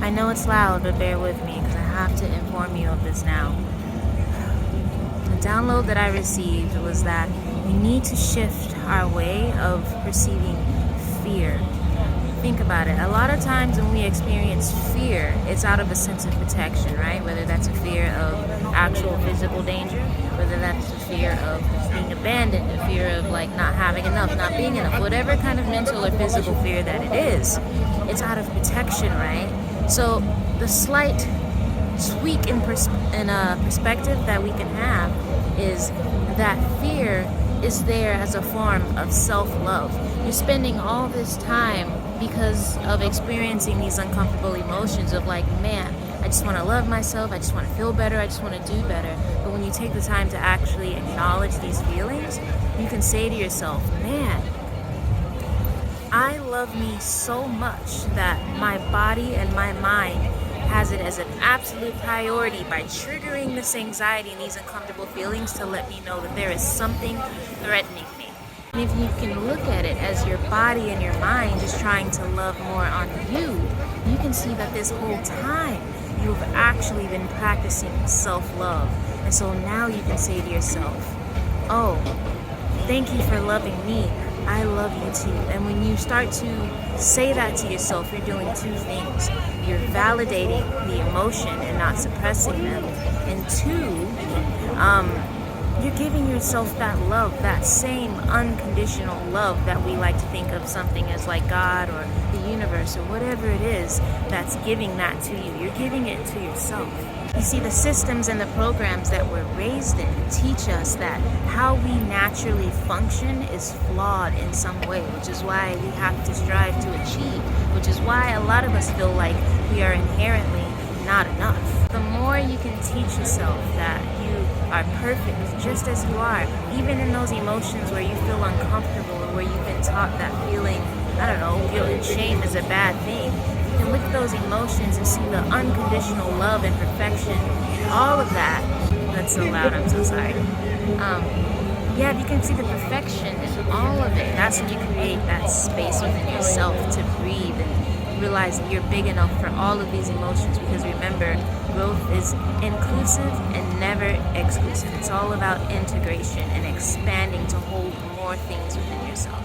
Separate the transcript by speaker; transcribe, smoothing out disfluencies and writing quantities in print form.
Speaker 1: I know it's loud, but bear with me because I have to inform you of this now. The download that I received was that we need to shift our way of perceiving fear. Think about it. A lot of times when we experience fear, it's out of a sense of protection, right? Whether that's a fear of actual physical danger, whether that's a fear of being abandoned, a fear of like not having enough, not being enough, whatever kind of mental or physical fear that it is, it's out of protection, right? So the slight tweak in perspective that we can have is that fear is there as a form of self-love. You're spending all this time because of experiencing these uncomfortable emotions of like, man, I just want to love myself, I just want to feel better, I just want to do better. But when you take the time to actually acknowledge these feelings, you can say to yourself, man, I love me so much that my body and my mind has it as an absolute priority by triggering this anxiety and these uncomfortable feelings to let me know that there is something threatening me. And if you can look at it as your body and your mind is trying to love more on you, you can see that this whole time you've actually been practicing self-love. And so now you can say to yourself, oh, thank you for loving me. I love you too. And when you start to say that to yourself, you're doing two things. You're validating the emotion and not suppressing them. And two, you're giving yourself that love, that same unconditional love that we like to think of something as like God or the universe or whatever it is that's giving that to you. You're giving it to yourself. You see, the systems and the programs that we're raised in teach us that how we naturally function is flawed in some way, which is why we have to strive to achieve, which is why a lot of us feel like we are inherently not enough. The more you can teach yourself that you are perfect just as you are, even in those emotions where you feel uncomfortable or where you've been taught that feeling, I don't know, guilt and shame is a bad thing, you can look at those emotions and see the unconditional love and perfection, all of that. That's so loud, I'm so sorry. If you can see the perfection in all of it, that's when you create that space within yourself to breathe and realize that you're big enough for all of these emotions, because remember, growth is inclusive and never exclusive. It's all about integration and expanding to hold more things within yourself.